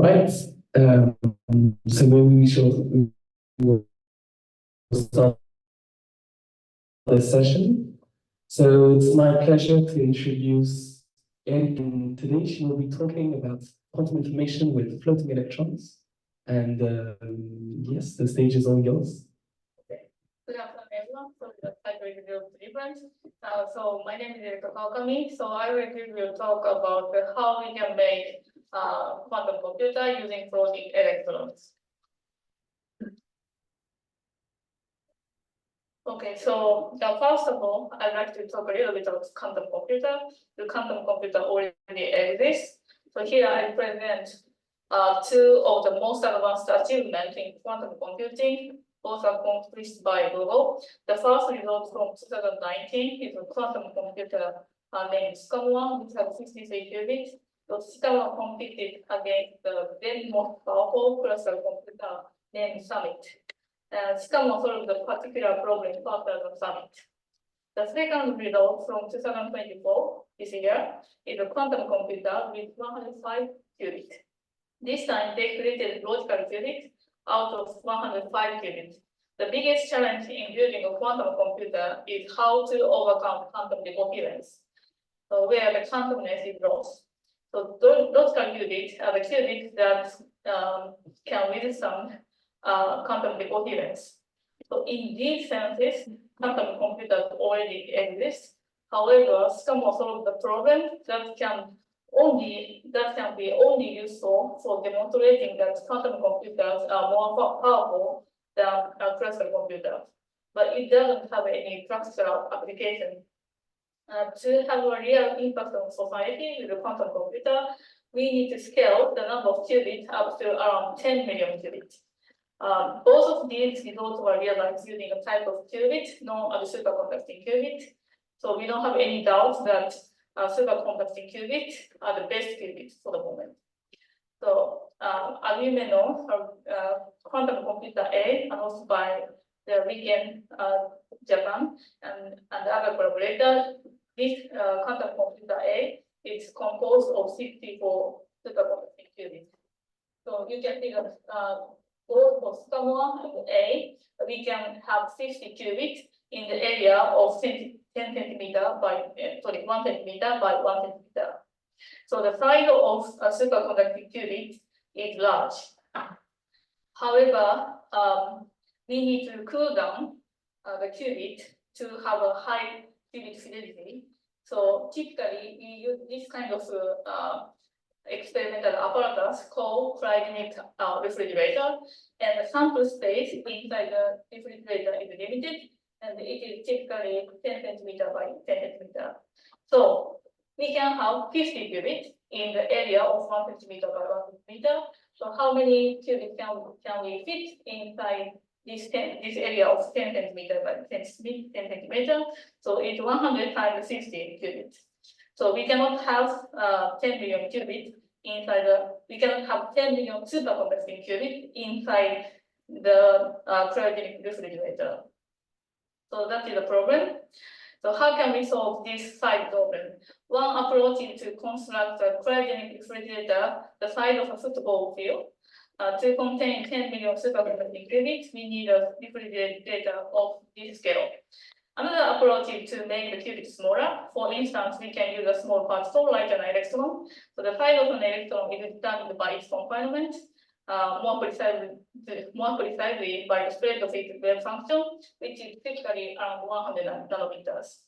right. So maybe we'll start this session. So it's my pleasure to introduce Erika. Today she will be talking about quantum information with floating electrons. And yes, the stage is all yours. Okay. Good afternoon, everyone. So I will give you so my name is Erika Kawakami. So I will give you a talk about how we can make quantum computer using floating electrons. Okay, so first of all, I'd like to talk a little bit about quantum computer. The quantum computer already exists. So here I present two of the most advanced achievements in quantum computing. Both are accomplished by Google. The first result from 2019 is a quantum computer named SCAM1, which has 63 qubits. So SCAM1 competed against the then most powerful cluster computer named Summit. SCAM1 solved the particular problem faster than Summit. The second result from 2024 this year is a quantum computer with 105 qubits. This time they created logical qubits out of 105 qubits. The biggest challenge in building a quantum computer is how to overcome quantum decoherence, where the quantumness is lost. So those logical qubits are the qubits that can withstand quantum decoherence. So in these senses, quantum computers already exist. However, SCAM1 solved the problem that can be only useful for demonstrating that quantum computers are more powerful than classical computers. But it doesn't have any practical application. To have a real impact on society with a quantum computer, we need to scale the number of qubits up to around 10 million qubits. Both of these results were realized using a type of qubit known as superconducting qubit. So we don't have any doubt that superconducting qubits are the best qubits for the moment. So as you may know, quantum computer A, announced by the RIKEN Japan and other collaborators, this quantum computer A is composed of 64 superconducting qubits. So you can see that both for SCAM1 and A, we can have 60 qubits in the area of 10 centimeter by 1 centimeter by 1 centimeter. So the size of a superconducting qubit is large. However, we need to cool down the qubit to have a high qubit fidelity. So typically, we use this kind of experimental apparatus called cryogenic refrigerator, and the sample space inside the refrigerator is limited, and it is typically 10 centimeter by 10 centimeter. So we can have 50 qubits in the area of 1 centimeter by 1 centimeter. So how many qubits can we fit inside this area of 10 centimeter by 10 centimeter? So it's 100 times 60 qubits. So we cannot have 10 million qubits inside we cannot have 10 million superconducting qubits inside the cryogenic refrigerator. So that is a problem. So how can we solve this size problem? One approach is to construct a cryogenic refrigerator the size of a football field. To contain 10 million superconducting qubits, we need a refrigerator of this scale. Another approach is to make the qubit smaller. For instance, we can use a small particle like an electron. So the size of an electron is determined by its confinement, more precisely by the spread of its wave function, which is typically around 100 nanometers.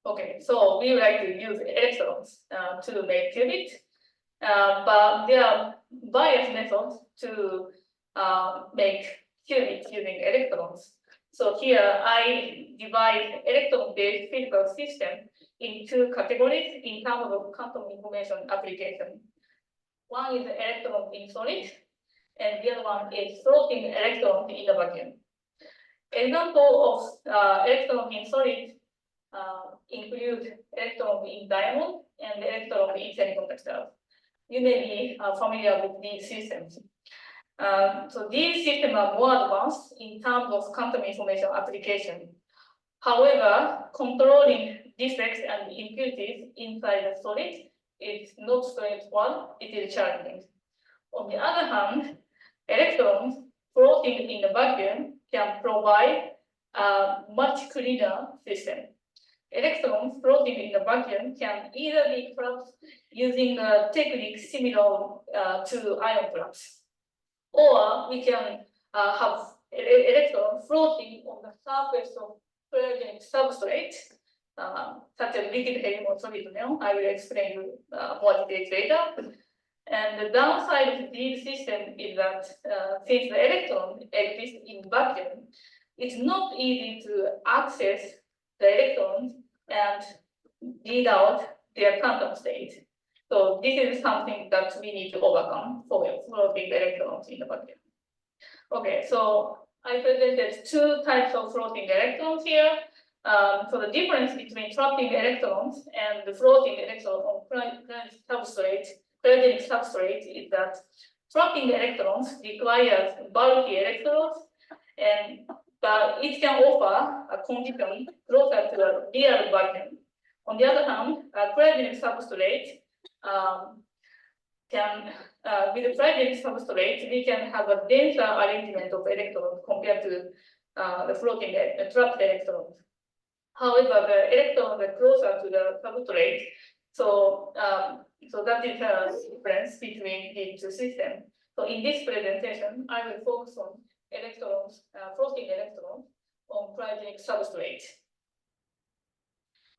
Okay, so we would like to use electrons to make qubits, but there are various methods to make qubits using electrons. So here I divide electron-based physical system in two categories in terms of quantum information application. One is electron in solid, and the other one is floating electron in the vacuum. Example of electron in solid include electron in diamond and electron in semiconductors. You may be familiar with these systems. So these systems are more advanced in terms of quantum information application. However, controlling defects and impurities inside the solid is not straightforward, it is challenging. On the other hand, electrons floating in the vacuum can provide a much cleaner system. Electrons floating in the vacuum can either be trapped using a technique similar to ion traps, or we can have electrons floating on the surface of cryogenic substrate, such as liquid helium or solid helium. I will explain you more details later. And the downside of this system is that since the electron exists in vacuum, it's not easy to access the electrons and read out their quantum state. So this is something that we need to overcome for floating electrons in the vacuum. Okay, so I presented two types of floating electrons here. So the difference between trapping electrons and the floating electron on cryogenic substrate is that trapping electrons requires bulky electrodes, but it can offer a condition closer to a real vacuum. On the other hand, a cryogenic substrate with a cryogenic substrate, we can have a denser arrangement of electrons compared to the floating trapped electrons. However, the electrons are closer to the substrate, so that is a difference between the two systems. So in this presentation, I will focus on electrons, floating electrons on cryogenic substrate.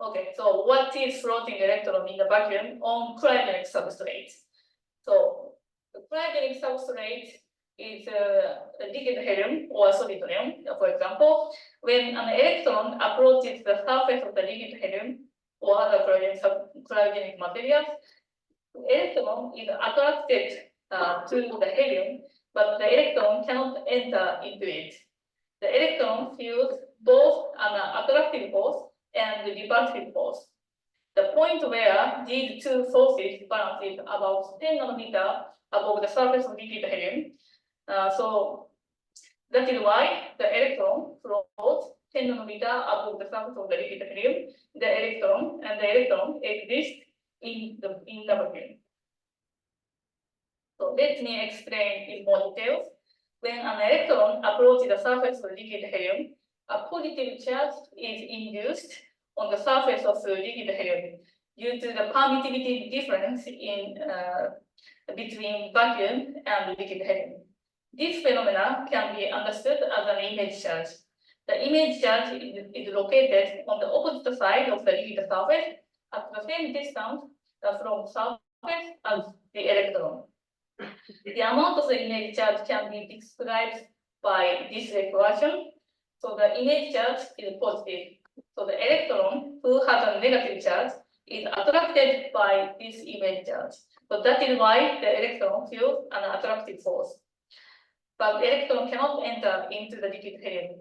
Okay, so what is floating electron in the vacuum on cryogenic substrate? So the cryogenic substrate is a liquid helium or solid helium, for example. When an electron approaches the surface of the liquid helium or other cryogenic materials, the electron is attracted to the helium, but the electron cannot enter into it. The electron feels both an attractive force and the repulsive force. The point where these two forces balance is about 10 nanometers above the surface of liquid helium. So that is why the electron floats 10 nanometers above the surface of the liquid helium. The electron exist in the vacuum. So let me explain in more details. When an electron approaches the surface of liquid helium, a positive charge is induced on the surface of the liquid helium due to the permittivity difference in between vacuum and liquid helium. This phenomena can be understood as an image charge. The image charge is located on the opposite side of the liquid surface at the same distance from surface as the electron. The amount of the image charge can be described by this equation. So the image charge is positive. So the electron who has a negative charge is attracted by this image charge. So that is why the electron feels an attractive force. But the electron cannot enter into the liquid helium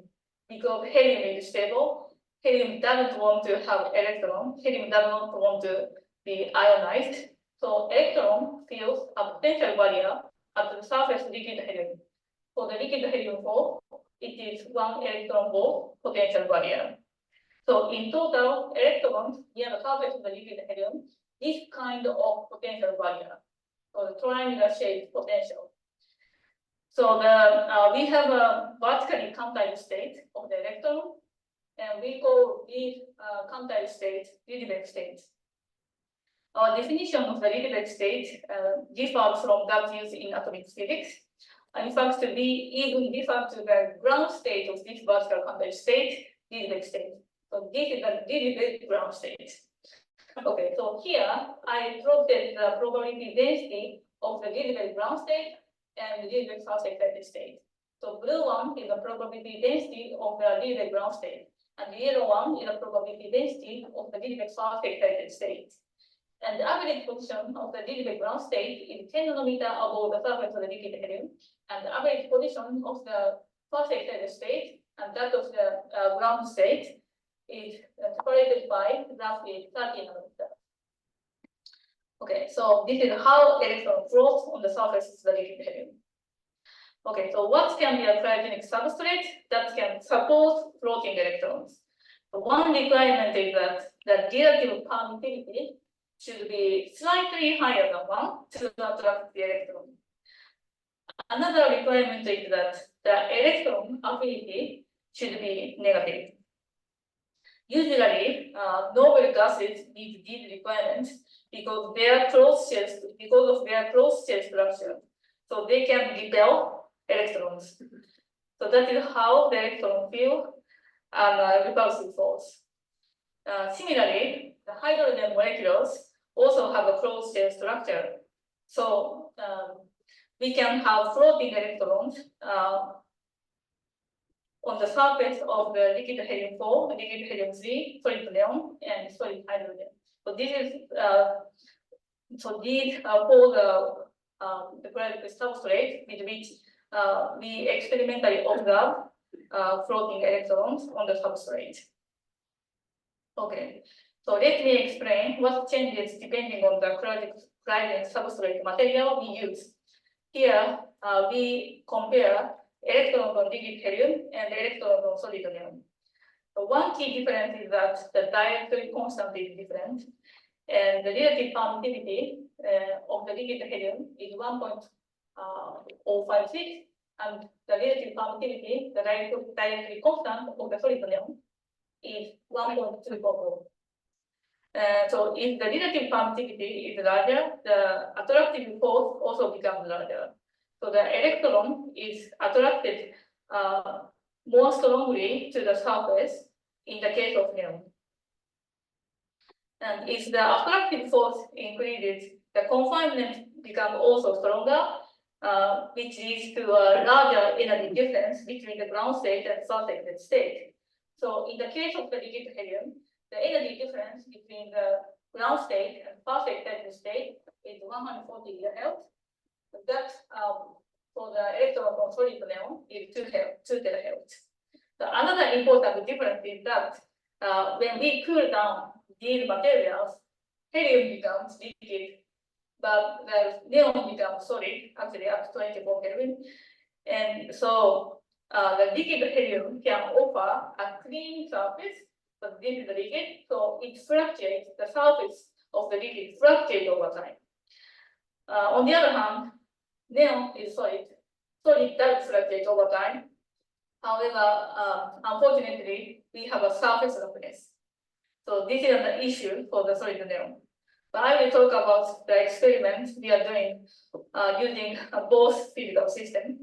because helium is stable. Helium doesn't want to have electron. Helium does not want to be ionized. So electron feels a potential barrier at the surface of liquid helium. For the liquid helium ball, it is one electron ball potential barrier. So in total, electrons near the surface of the liquid helium, this kind of potential barrier, or the triangular shaped potential. So we have a vertically quantized state of the electron, and we call these quantized states Rydberg states. Our definition of the Rydberg state differs from that used in atomic physics. In fact, we even differ to the ground state of this vertical quantized state, Rydberg state. So this is the Rydberg ground state. Okay, so here I plotted the probability density of the Rydberg ground state and the Rydberg fast excited state. So blue one is the probability density of the Rydberg ground state, and the yellow one is the probability density of the Rydberg fast excited state. And the average position of the Rydberg ground state is 10 nanometers above the surface of the liquid helium, and the average position of the fast excited state and that of the ground state is separated by roughly 30 nanometers. Okay, so this is how electron floats on the surface of the liquid helium. Okay, so what can be a cryogenic substrate that can support floating electrons? So one requirement is that the relative permittivity should be slightly higher than 1 to attract the electron. Another requirement is that the electron affinity should be negative. Usually, noble gases meet these requirements because of their closed shell structure. So they can repel electrons. So that is how the electron feel and repulsive force. Similarly, the hydrogen molecules also have a closed shell structure. So we can have floating electrons on the surface of the liquid helium-4, liquid helium-3, solid neon, and solid hydrogen. So this is these are for the substrate with which we experimentally observe floating electrons on the substrate. Okay, so let me explain what changes depending on the cryogenic substrate material we use. Here, we compare electrons on liquid helium and electrons on solid neon. So one key difference is that the dielectric constant is different, and the relative permittivity of the liquid helium is 1.056, and the relative permittivity, the dielectric constant of the solid neon, is 1.244. So if the relative permittivity is larger, the attractive force also becomes larger. So the electron is attracted more strongly to the surface in the case of neon. And if the attractive force increases, the confinement becomes also stronger, which leads to a larger energy difference between the ground state and surface state. So in the case of the liquid helium, the energy difference between the ground state and surface state is 140 GHz. That for the electron from solid neon is 2 THz. So another important difference is that when we cool down these materials, helium becomes liquid, but the neon becomes solid, actually up to 24 Kelvin. And so the liquid helium can offer a clean surface, but this is the liquid, so it fluctuates, the surface of the liquid fluctuates over time. On the other hand, neon is solid. Solid does fluctuate over time. However, unfortunately, we have a surface roughness. So this is an issue for the solid neon. But I will talk about the experiments we are doing using both physical systems.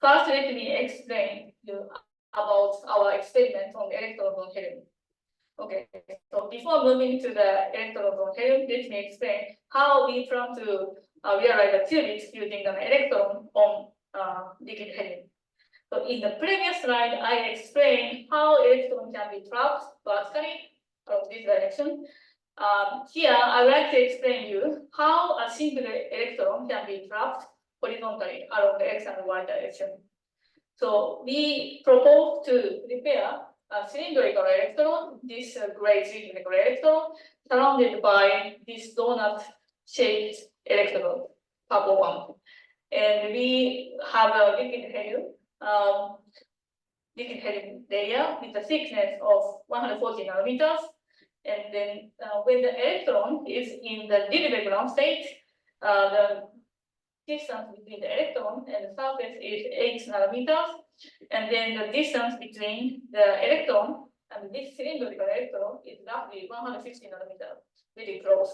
First, let me explain you about our experiment on electrons on helium. Okay, so before moving to the electrons on helium, let me explain how we plan to realize a qubit using an electron on liquid helium. So in the previous slide, I explained how electrons can be trapped vertically along this direction. Here, I would like to explain you how a single electron can be trapped horizontally along the x and y direction. So we propose to prepare a cylindrical electron, this gray cylindrical electron, surrounded by this donut-shaped electrode, purple one. And we have a liquid helium layer with a thickness of 140 nanometers. And then when the electron is in the Rydberg ground state, the distance between the electron and the surface is 8 nanometers. And then the distance between the electron and this cylindrical electron is roughly 150 nanometers, very close.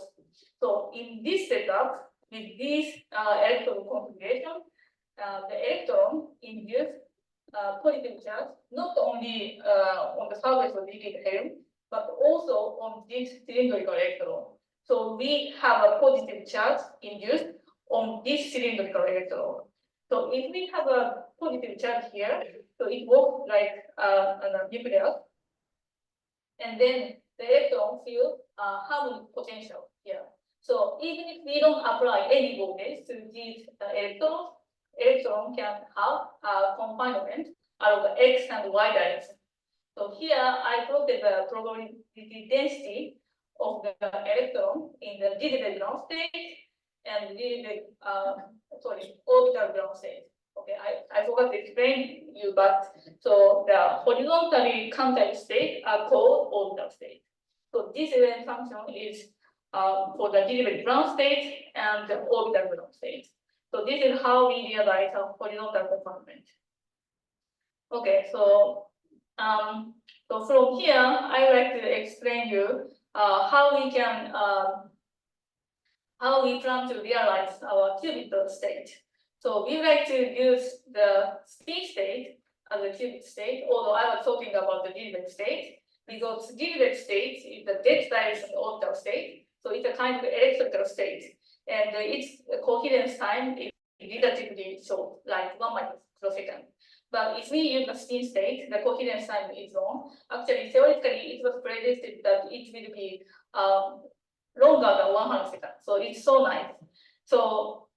So in this setup, with this electron configuration, the electron induces positive charge not only on the surface of liquid helium, but also on this cylindrical electron. So we have a positive charge induced on this cylindrical electron. So if we have a positive charge here, so it works like a nucleus, and then the electron feels harmonic potential here. So even if we don't apply any voltage to these electrons, electron can have a confinement along the x and y direction. So here I plotted the probability density of the electron in the Rydberg ground state and orbital ground state. Okay, I forgot to explain you, but so the horizontally counted state are called orbital state. So this event function is for the delivered ground state and the orbital ground state. So this is how we realize a horizontal confinement. Okay, so from here, I would like to explain you how we can how we plan to realize our qubit state. So we like to use the spin state as a qubit state, although I was talking about the Rydberg state, because Rydberg state is the z direction orbital state. So it's a kind of electrical state, and its coherence time is relatively short, like 1 microsecond. But if we use the spin state, the coherence time is long. Actually, theoretically, it was predicted that it will be longer than 100 seconds. So it's so nice. So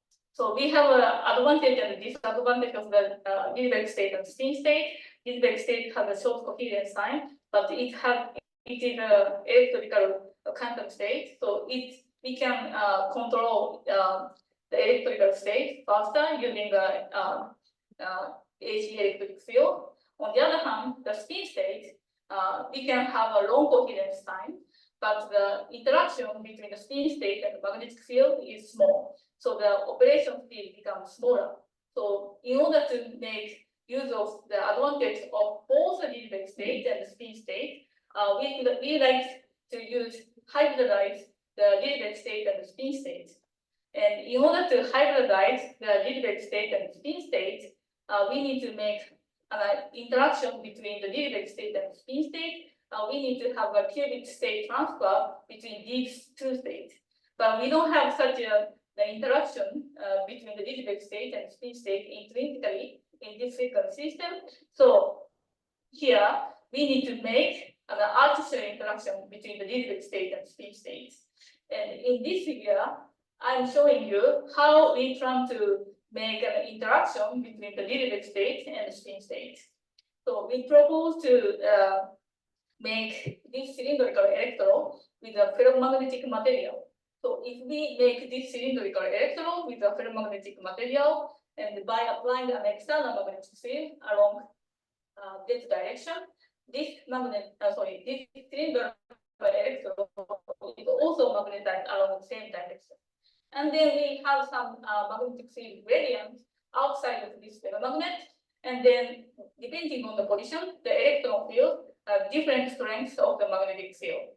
we have an advantage and disadvantage of the Rydberg state and spin state. Rydberg state has a short coherence time, but it is an electrical quantum state. So we can control the electrical state faster using the AC electric field. On the other hand, the spin state, we can have a long coherence time, but the interaction between the spin state and the magnetic field is small. So the operation field becomes smaller. So in order to make use of the advantage of both the Rydberg state and the spin state, we like to hybridize the Rydberg state and the spin state. And in order to hybridize the Rydberg state and the spin state, we need to make an interaction between the Rydberg state and the spin state. We need to have a qubit state transfer between these two states. But we don't have such the interaction between the Rydberg state and spin state intrinsically in this frequency system. So here we need to make an artificial interaction between the Rydberg state and spin states. And in this figure, I'm showing you how we plan to make an interaction between the Rydberg state and the spin state. So we propose to make this cylindrical electron with a ferromagnetic material. So if we make this cylindrical electron with a ferromagnetic material, and by applying an external magnetic field along this direction, this cylindrical electron is also magnetized along the same direction. And then we have some magnetic field gradient outside of this ferromagnet, and then depending on the position, the electron field different strengths of the magnetic field.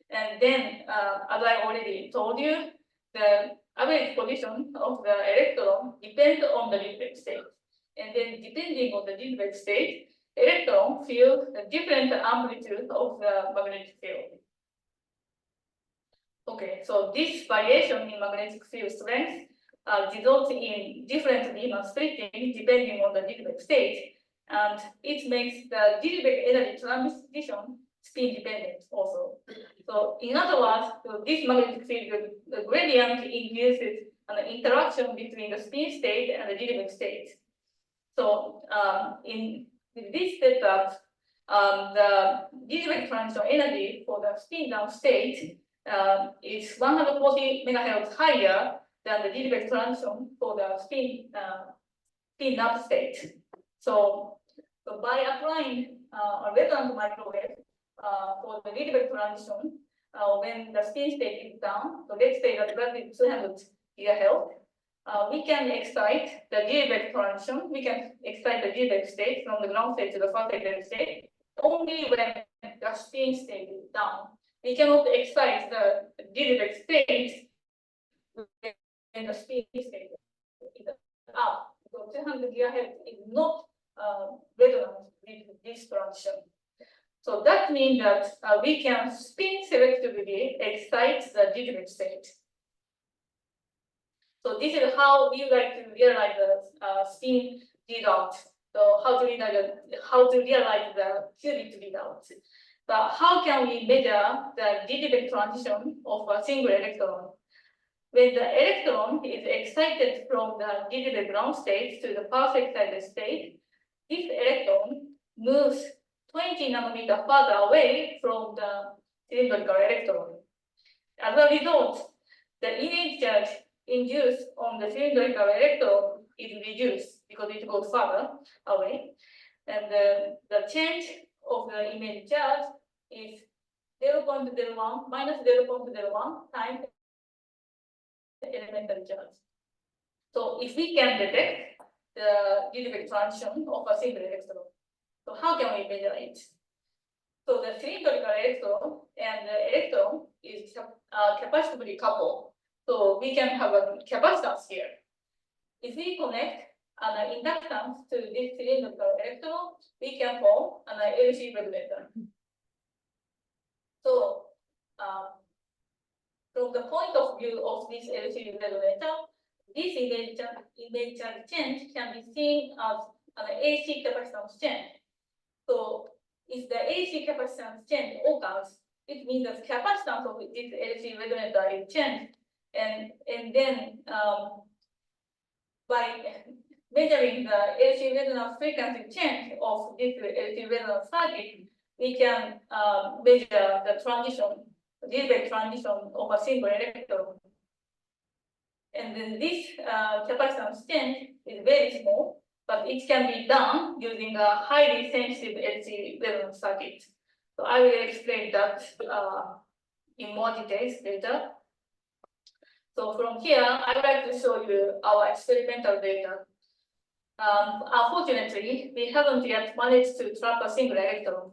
And then, as I already told you, the average position of the electron depends on the Rydberg state. And then depending on the Rydberg state, electron feel the different amplitude of the magnetic field. Okay, so this variation in magnetic field strength results in different Riemann splitting depending on the Rydberg state. And it makes the Rydberg energy transition spin dependent also. So in other words, this magnetic field gradient induces an interaction between the spin state and the Rydberg state. So in this setup, the Rydberg transition energy for the spin down state is 140 megahertz higher than the Rydberg transition for the spin up state. So by applying a resonant microwave for the Rydberg transition, when the spin state is down, so let's say that the value is 200 gigahertz, we can excite the Rydberg transition. We can excite the Rydberg state from the ground state to the first Rydberg state only when the spin state is down. We cannot excite the Rydberg state when the spin state is up. So 200 gigahertz is not resonant with this transition. So that means that we can spin selectively excite the Rydberg state. So this is how we like to realize the spin readout. So how to realize the qubit readout. But how can we measure the Rydberg transition of a single electron? When the electron is excited from the Rydberg ground state to the first excited state, this electron moves 20 nanometers further away from the cylindrical electron. As a result, the image charge induced on the cylindrical electron is reduced because it goes further away. And the change of the image charge is 0.01 minus 0.01 times elementary charge. So if we can detect the Rydberg transition of a single electron, so how can we measure it? So the cylindrical electron and the electron is capacitively coupled. So we can have a capacitance here. If we connect an inductance to this cylindrical electron, we can form an LC resonator. So from the point of view of this LC resonator, this image charge change can be seen as an AC capacitance change. So if the AC capacitance change occurs, it means that capacitance of this LC resonator is changed, and then by measuring the LC resonance frequency change of this LC resonance circuit, we can measure the transition, Rydberg transition of a single electron. And then this capacitance change is very small, but it can be done using a highly sensitive LC resonance circuit. So I will explain that in more details later. So from here, I would like to show you our experimental data. Unfortunately, we haven't yet managed to trap a single electron.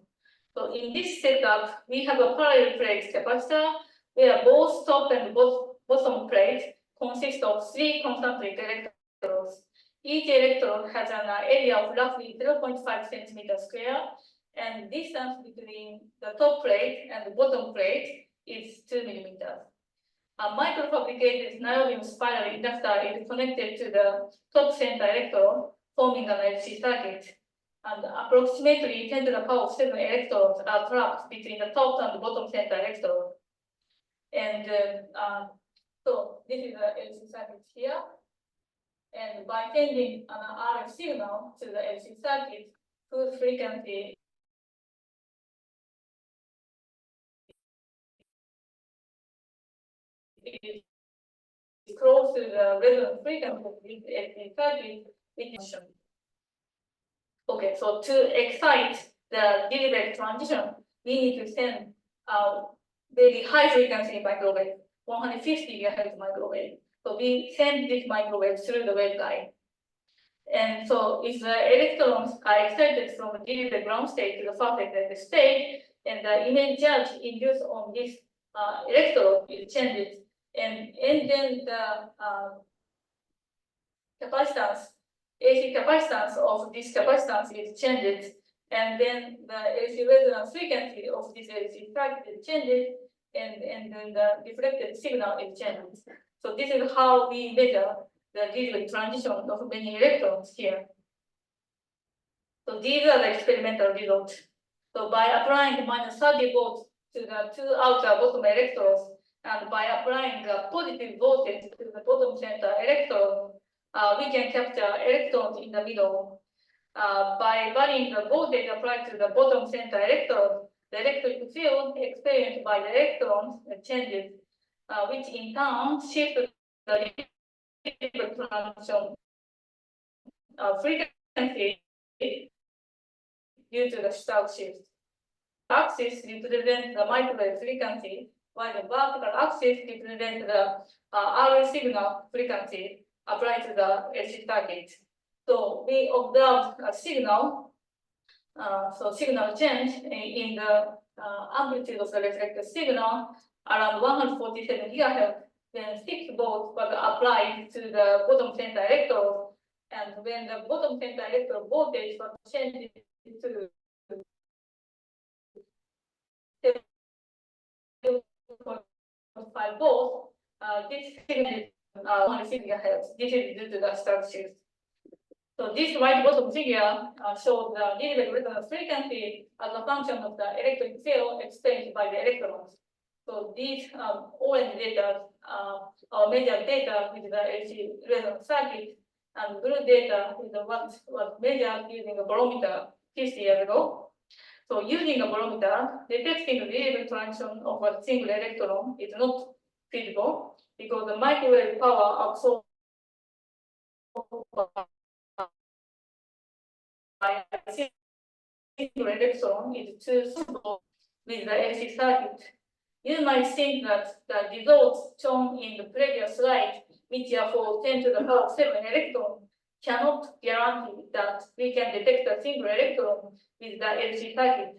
So in this setup, we have a parallel plate capacitor where both top and bottom plate consist of 3 concentric electrodes. Each electrode has an area of roughly 0.5 centimeters square, and distance between the top plate and the bottom plate is 2 millimeters. A microfabricated niobium spiral inductor is connected to the top center electrode, forming an LC circuit. And approximately 10 to the power of 7 electrodes are trapped between the top and the bottom center electrode. And so this is the LC circuit here. And by sending an RF signal to the LC circuit, whose frequency is close to the resonant frequency of this LC circuit, it is shown. Okay, so to excite the Rydberg transition, we need to send very high frequency microwave, 150 GHz microwave. So we send this microwave through the waveguide. And so if the electrons are excited from the ground state to the first excited state, and the image charge induced on this electrode is changed, and then the capacitance, AC capacitance of this capacitance is changed, and then the AC resonance frequency of this AC circuit is changed, and then the reflected signal is changed. So this is how we measure the Rydberg transition of many electrons here. So these are the experimental results. So by applying minus 30 volts to the 2 outer bottom electrodes, and by applying a positive voltage to the bottom center electrode, we can capture electrons in the middle. By varying the voltage applied to the bottom center electrode, the electric field experienced by the electrons changes, which in turn shifts the transition frequency due to the Stauch shift. The axis represents the microwave frequency, while the vertical axis represents the RF signal frequency applied to the LC circuit. So we observed a signal, signal change in the amplitude of the reflected signal around 147 GHz when 6 volts was applied to the bottom center electrode, and when the bottom center electrode voltage was changed to 7.5 volts, this signal is 160 GHz. This is due to the Stauch shift. So this right bottom figure shows the Rydberg resonance frequency as a function of the electric field experienced by the electrons. So these orange data are measured data with the LC resonance circuit, and blue data is what was measured using a barometer 50 years ago. So using a barometer, detecting the Rydberg transition of a single electron is not feasible because the microwave power absorbed by a single electron is too small with the LC circuit. you might think that the results shown in the previous slide, which are for 10 to the power 7 electron, cannot guarantee that we can detect a single electron with the LC circuit.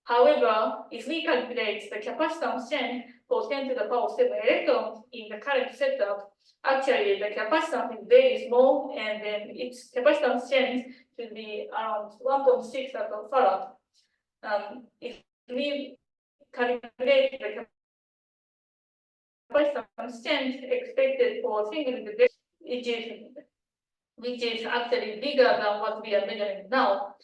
However, if we calculate the capacitance Chen for 10 to the power 7 electrons in the current setup, actually the capacitance is very small, and then its capacitance Chen should be around 1.6 farad. If we calculate the capacitance Chen expected for a single detection, which is actually bigger than what we are measuring now.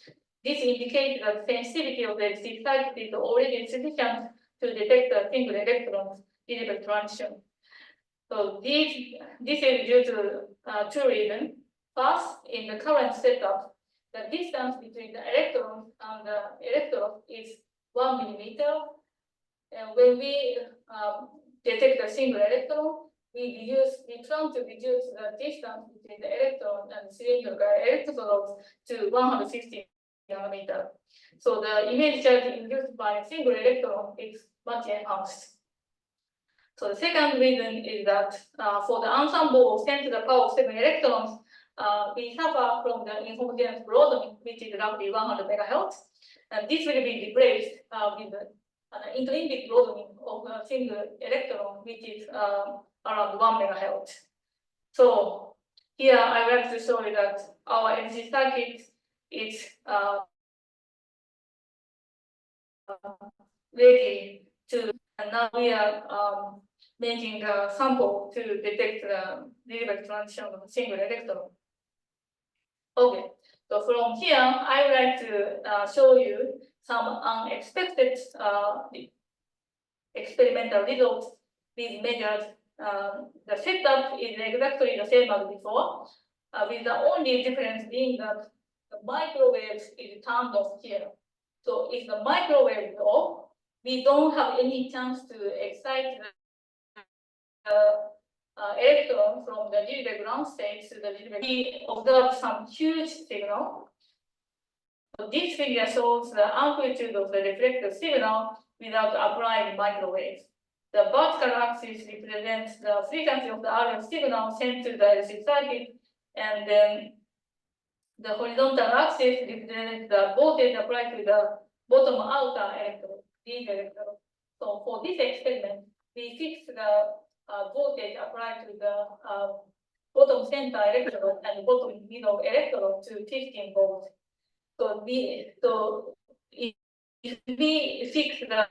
This indicates that sensitivity of the LC circuit is already sufficient to detect a single electron Rydberg transition. So this is due to two reasons. First, in the current setup, the distance between the electrons and the electrode is 1 millimeter. And when we detect a single electron, we try to reduce the distance between the electron and cylindrical electrodes to 150 nanometer. So the image charge induced by a single electron is much enhanced. So the second reason is that for the ensemble of 10 to the power 7 electrons, we suffer from the inhomogeneous broadening, which is roughly 100 megahertz. And this will be replaced with an intrinsic broadening of a single electron, which is around 1 megahertz. So here I would like to show you that our LC circuit is ready to, and now we are making a sample to detect the Rydberg transition of a single electron. Okay, so from here, I would like to show you some unexpected experimental results with measured. The setup is exactly the same as before, with the only difference being that the microwave is turned off here. So if the microwave is off, we don't have any chance to excite the electron from the Rydberg ground state to the Rydberg. We observe some huge signal. So this figure shows the amplitude of the reflected signal without applying microwave. The vertical axis represents the frequency of the RF signal sent to the LC circuit, and then the horizontal axis represents the voltage applied to the bottom outer electrode, these electrodes. So for this experiment, we fix the voltage applied to the bottom center electrode and bottom middle electrode to 15 volts. So if we fix the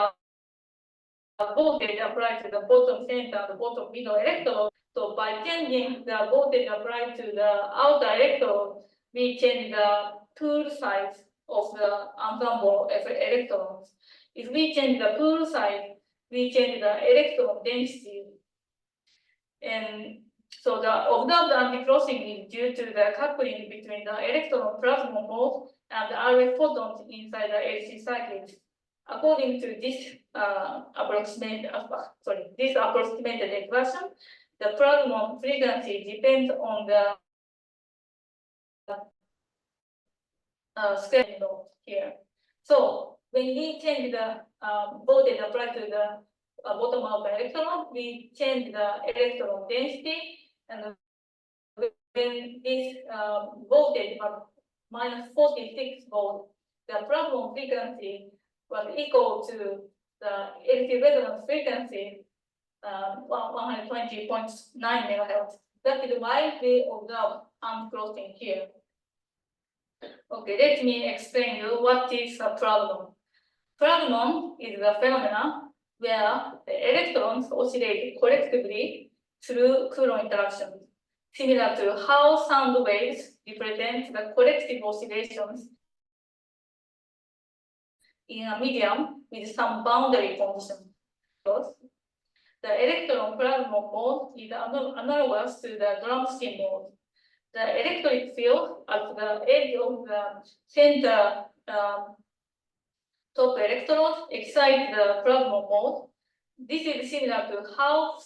voltage applied to the bottom center and the bottom middle electrode, so by changing the voltage applied to the outer electrode, we change the pool size of the ensemble of electrons. If we change the pool size, we change the electron density. And so the observed anti-crossing is due to the coupling between the electron plasmon mode and the RF photons inside the LC circuit. According to this approximated expression, the plasmon frequency depends on the scale node here. So when we change the voltage applied to the bottom of the electron, we change the electron density, and when this voltage was minus 46 volts, the plasmon frequency was equal to the LC resonance frequency 120.9 megahertz. That is why we observe uncrossing here. Okay, let me explain you what is a plasmon. Plasmon is a phenomenon where the electrons oscillate collectively through Coulomb interactions, similar to how sound waves represent the collective oscillations in a medium with some boundary conditions. The electron plasmon mode is analogous to the Gramsci mode. The electric field at the edge of the center top electrons excite the plasmon mode. This is similar to how